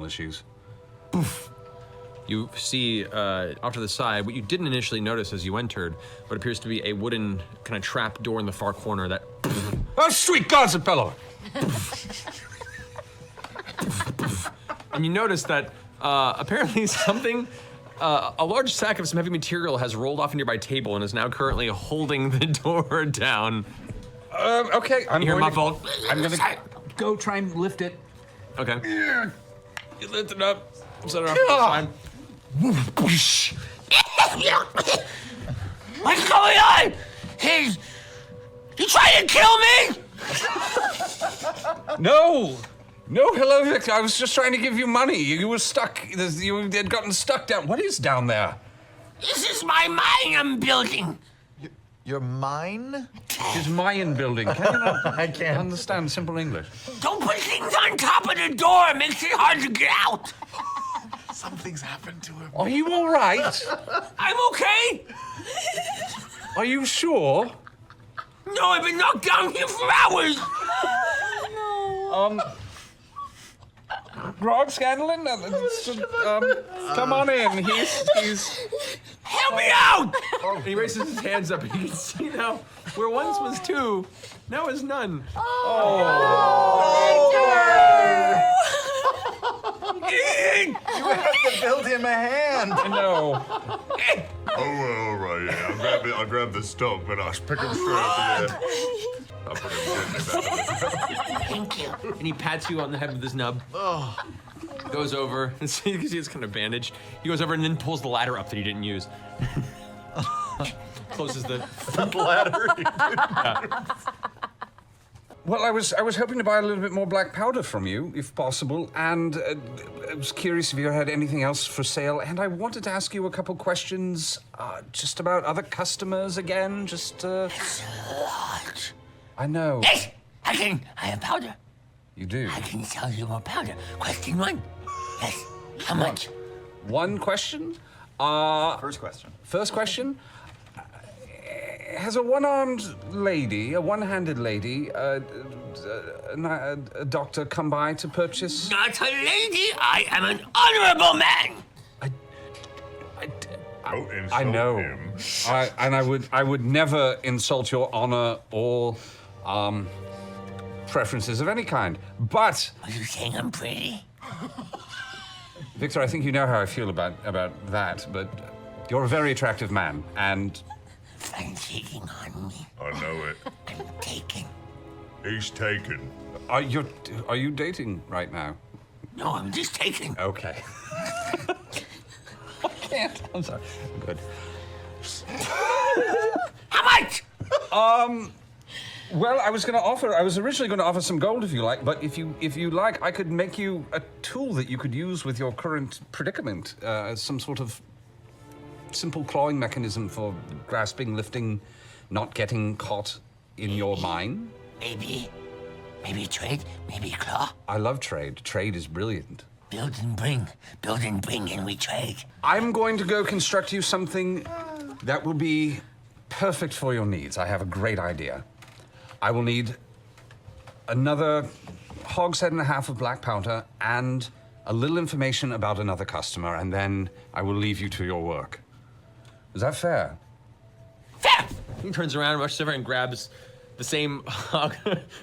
issues. You see off to the side what you didn't initially notice as you entered, what appears to be a wooden kind of trap door in the far corner that. Oh, sweet gods, Apollo! And you notice that apparently something, a large sack of some heavy material has rolled off a nearby table and is now currently holding the door down. Okay, I'm Here, going muffled. I'm gonna go try and lift it. Okay. You lift it up, set it up. It's fine. What's going on? You trying to kill me? No! No, hello, Victor. I was just trying to give you money. You were stuck. You had gotten stuck down. What is down there? This is my mine I'm building. Your mine? His Mayan building. Can you not I can't understand simple English? Don't put things on top of the door. It makes it hard to get out. Something's happened to him. Are you all right? I'm okay. Are you sure? No, I've been knocked down here for hours. Grog Scanlon? Come on in. He's... Help me out. And he raises his hands up and you can see now where once was 2, now is none. You have to build him a hand. No. Oh, well, all right, yeah. I'll grab the stump and I'll pick him straight up in the air. I'll put him gently back. Thank you. And he pats you on the head with his nub. Goes over, and so you can see it's kind of bandaged. He goes over and then pulls the ladder up that he didn't use. Closes the Ladder. Well, I was hoping to buy a little bit more black powder from you, if possible, and I was curious if you had anything else for sale, and I wanted to ask you a couple questions, just about other customers again, just, Large. I know. Yes, I have powder. You do. I can sell you more powder. Question 1. Yes. How much? One question? First question. First question. Has a one-armed lady, a one-handed lady, a doctor come by to purchase? Not a lady. I am an honorable man. Don't insult I know. him. I would never insult your honor or preferences of any kind. But Are you saying I'm pretty? Victor, I think you know how I feel about that. But you're a very attractive man, and I'm taking on me. I know it. I'm taking. He's taken. are you dating right now? No, I'm just taking. Okay. I can't. I'm sorry. Good. How much? Well, I was originally going to offer some gold if you like, but if you like, I could make you a tool that you could use with your current predicament, some sort of simple clawing mechanism for grasping, lifting, not getting caught in your mine. Maybe trade, maybe claw. I love trade. Trade is brilliant. Build and bring, and we trade. I'm going to go construct you something that will be perfect for your needs. I have a great idea. I will need another hogshead and a half of black powder and a little information about another customer, and then I will leave you to your work. Is that fair? Fair. He turns around, rushes over, and grabs the same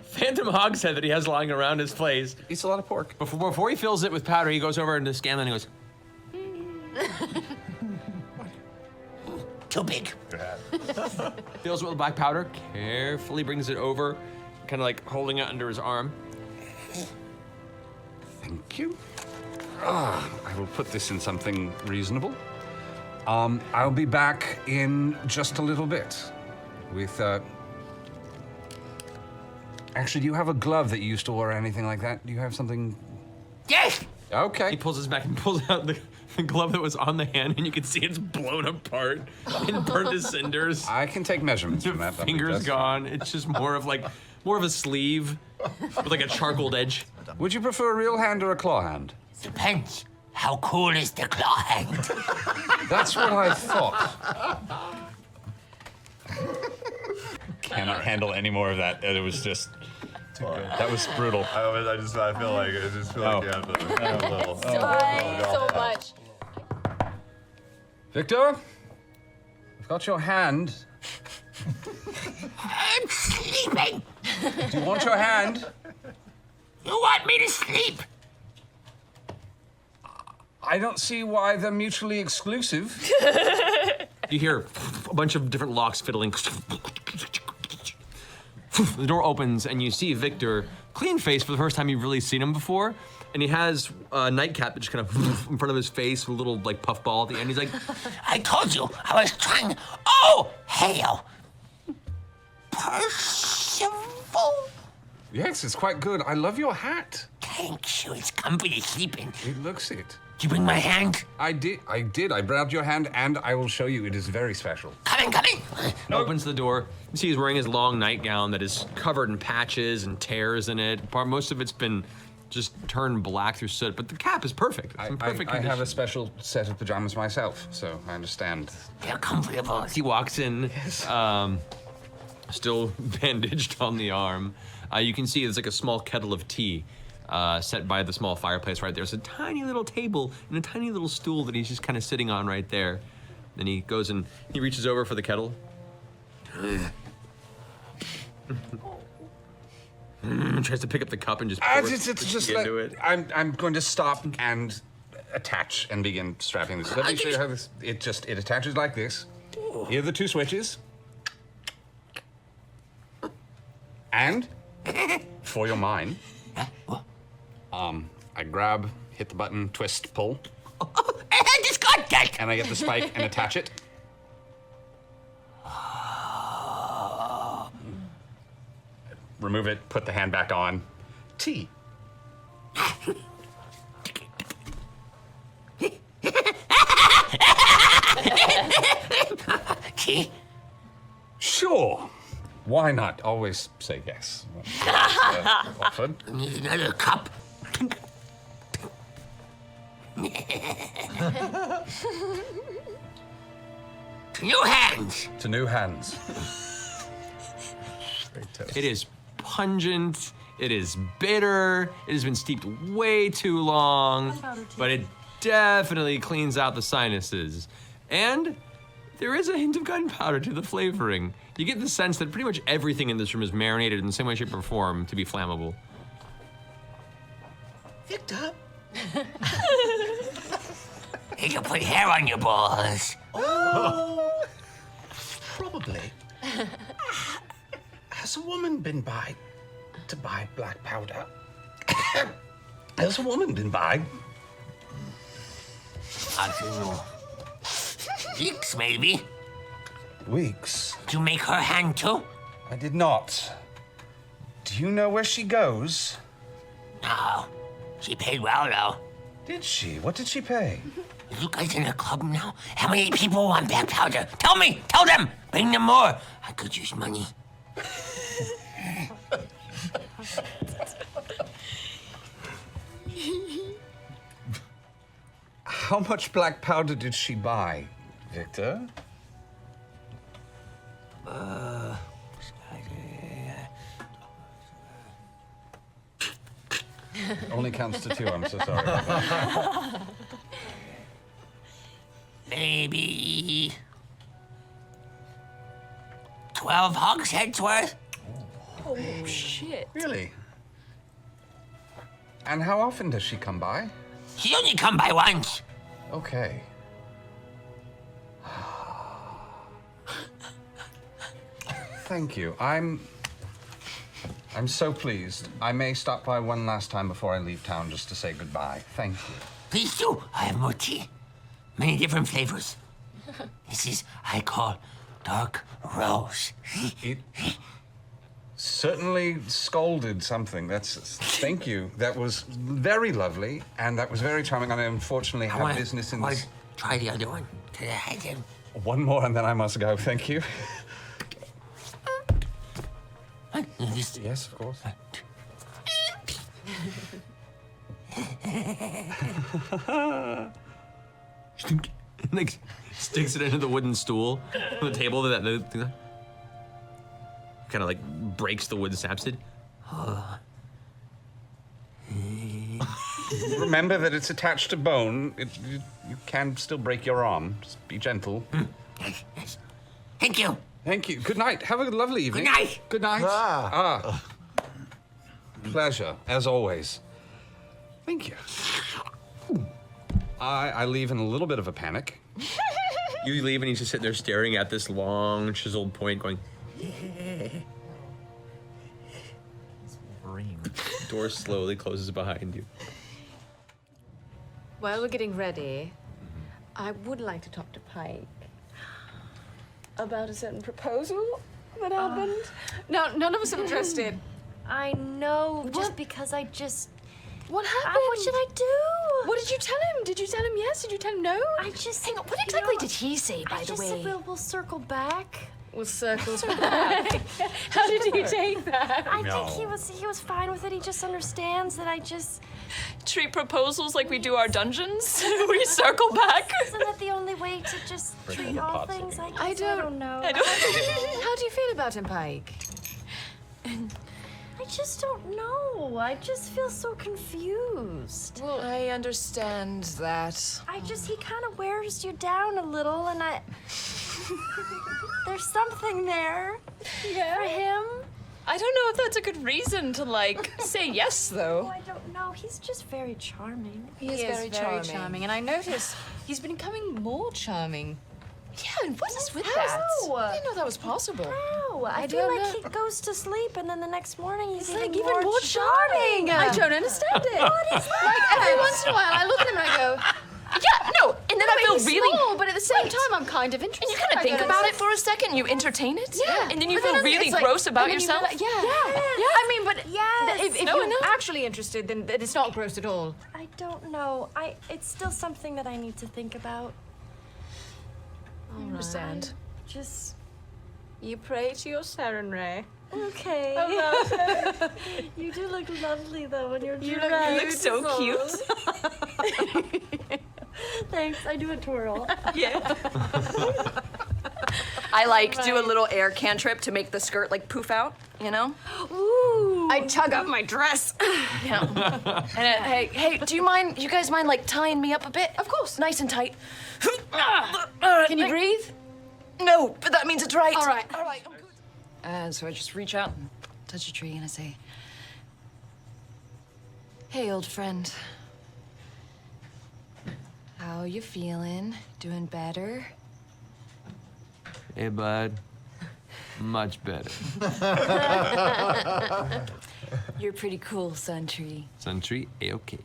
phantom hogshead that he has lying around his place. Eats a lot of pork. Before he fills it with powder, he goes over into Scanlan and he goes, Too big. fills it with black powder, carefully brings it over, kind of like holding it under his arm. Thank you. I will put this in something reasonable. I'll be back in just a little bit with, Actually, do you have a glove that you used to wear or anything like that? Do you have something? Yes. Okay. He pulls his back and pulls out the glove that was on the hand, and you can see it's blown apart and burnt to cinders. I can take measurements from that. Fingers gone. It's just more of a sleeve with like a charcoaled edge. Would you prefer a real hand or a claw hand? Depends. How cool is the claw hand? That's what I thought. Cannot handle any more of that. It was just that was brutal. I feel like you have to have a little. So Victor, I've got your hand. I'm sleeping. Do you want your hand? You want me to sleep? I don't see why they're mutually exclusive. You hear a bunch of different locks fiddling. The door opens and you see Victor, clean face for the first time you've really seen him before. And he has a nightcap that just kind of in front of his face with a little like puffball at the end. He's like, I told you I was trying. Oh, hail. Percival. Yes, it's quite good. I love your hat. Thank you. It's comfy to sleep in. It looks it. Did you bring my hand? I did. I grabbed your hand, and I will show you. It is very special. Coming. opens the door. You see he's wearing his long nightgown that is covered in patches and tears in it. Most of it's been just turned black through soot, but the cap is perfect. It's in perfect I condition. have a special set of pajamas myself, so I understand. They're comfortable. He walks in, still bandaged on the arm. You can see there's like a small kettle of tea set by the small fireplace right there. There's a tiny little table and a tiny little stool that he's just kind of sitting on right there. Then he goes and he reaches over for the kettle. Tries to pick up the cup and just pour It's just into like, it. I'm going to stop and attach and begin strapping this. Let me show you how this. It attaches like this. Here are the two switches. And for your mind, I grab, hit the button, twist, pull, I just got that. and I get the spike and attach it. Remove it, put the hand back on. Tea. Tea? Sure. Why not? Always say yes. Offered. Need another cup. New hands. To new hands. It is pungent, it is bitter, it has been steeped way too long, but it definitely cleans out the sinuses. And there is a hint of gunpowder to the flavoring. You get the sense that pretty much everything in this room is marinated in the same way, shape, or form to be flammable. Victor. You can put hair on your balls. Probably. Has a woman been by to buy black powder? Has a woman been by? I don't know. Weeks, maybe. Weeks. Did you make her hand too? I did not. Do you know where she goes? No. She paid well, though. Did she? What did she pay? You guys in a club now? How many people want black powder? Tell me! Tell them! Bring them more. I could use money. How much black powder did she buy, Victor? Only counts to two, I'm so sorry. Maybe 12 hogsheads worth? Shit. Really? And how often does she come by? She only come by once. Okay. Thank you. I'm so pleased. I may stop by one last time before I leave town just to say goodbye. Thank you. Please do. I have more tea. Many different flavors. This is, I call, dark rose. It certainly scolded something. Thank you. That was very lovely, and that was very charming. And I unfortunately have business in this. Try the other one. To the head in. One more, and then I must go. Thank you. Yes, of course. Like sticks it into the wooden stool on the table that kind of like breaks the wood, snaps it. remember that it's attached to bone. You can still break your arm. Just be gentle. Yes. Thank you. Thank you. Good night. Have a lovely evening. Good night. Good night. Pleasure, as always. Thank you. I leave in a little bit of a panic. You leave and he's just sitting there staring at this long chiseled point going, door slowly closes behind you. While we're getting ready, I would like to talk to Pike about a certain proposal that happened. No, none of us are interested. I know, just because I just... What happened? What should I do? What did you tell him? Did you tell him yes? Did you tell him no? I just... Hang on, what exactly did he say, by I the just way? said we'll circle back. We'll circle back. How did he take that? I think he was fine with it. He just understands that I just... Treat proposals like we do our dungeons. We circle back. Isn't that the only way to just treat all things? I don't know. How do you feel about him, Pike? I just don't know. I just feel so confused. Well, I understand that. He kind of wears you down a little, and there's something there for him. I don't know if that's a good reason to, like, say yes, Oh, though. I don't know. He's just very charming. He is very charming. And I notice he's been becoming more charming. Yeah, and what is with How? that? I didn't know that was possible. Wow, I feel like he goes to sleep and then the next morning he's like even even more charming. I don't understand it. What is that? Like every once in a while, I look at him and I go, Yeah, no, and then I feel he's really... small, but at the same time, I'm kind of interested. And you kind of think about it for a second, you entertain it, Yeah. and then you But feel really it's like- gross about and then you yourself. feel like- yeah. I mean, but Yes. if No, I you're know. actually interested, then it's not gross at all. I don't know. It's still something that I need to think about. I understand. Just You pray to your Sarenrae. okay. You do look lovely though when you're You look so cute. Thanks. I do a twirl. Yeah. I like do a little air cantrip to make the skirt like poof out, you know? Ooh. I tug up my dress. Yeah. And hey, do you guys mind like tying me up a bit? Of course. Nice and tight. Can you breathe? No, but that means it's right. All right. So I just reach out and touch a tree and I say, "Hey, old friend. How you feeling? Doing better?" Hey, bud. Much better. You're pretty cool, Sun Tree. Sun tree, A-okay.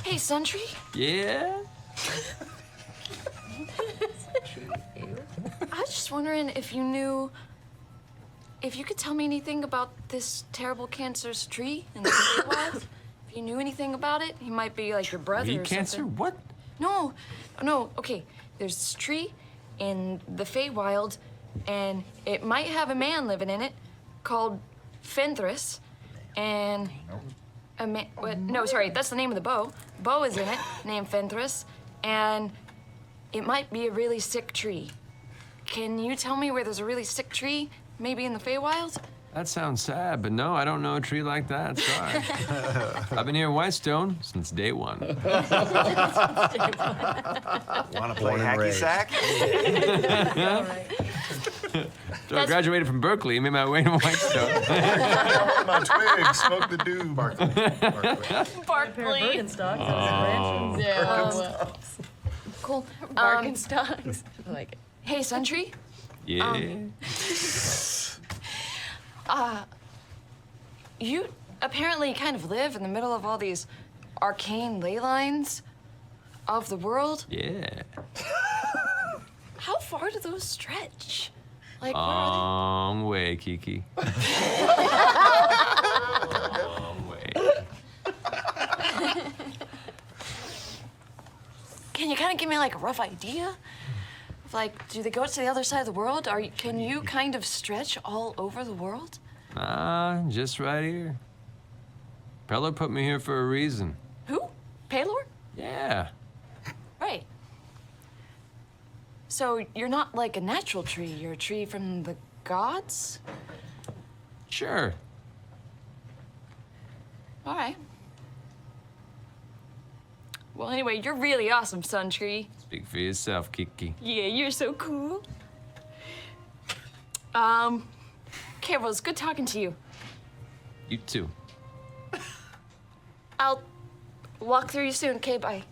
Hey, Sun Tree. Yeah? I was just wondering if you could tell me anything about this terrible cancerous tree in the Feywild. If you knew anything about it, he might be like your brother Tree or cancer? something. What? No, okay. There's this tree in the Feywild, and it might have a man living in it called Fenthras, and that's the name of the bow. Bow is in it, named Fenthras, and it might be a really sick tree. Can you tell me where there's a really sick tree, maybe in the Feywild? That sounds sad, but no, I don't know a tree like that. Sorry. I've been here in Whitestone since day one. Want to play hacky sack? So I graduated from Berkeley, made my way to Whitestone. My twig, smoke the dude. Barkley. Cool. Birkenstocks. Like it. Hey, Suntree. Yeah. You apparently kind of live in the middle of all these arcane ley lines of the world. Yeah. How far do those stretch? Like, where are Long way, Kiki. Long way. Can you kind of give me like a rough idea? Of like, do they go to the other side of the world? Can you kind of stretch all over the world? Just right here. Pelor put me here for a reason. Who? Pelor? Yeah. Right. So you're not like a natural tree. You're a tree from the gods? Sure. All right. Well, anyway, you're really awesome, Sun Tree. Speak for yourself, Kiki. Yeah, you're so cool. Okay, well, it's good talking to you. You too. I'll walk through you soon. Okay, bye.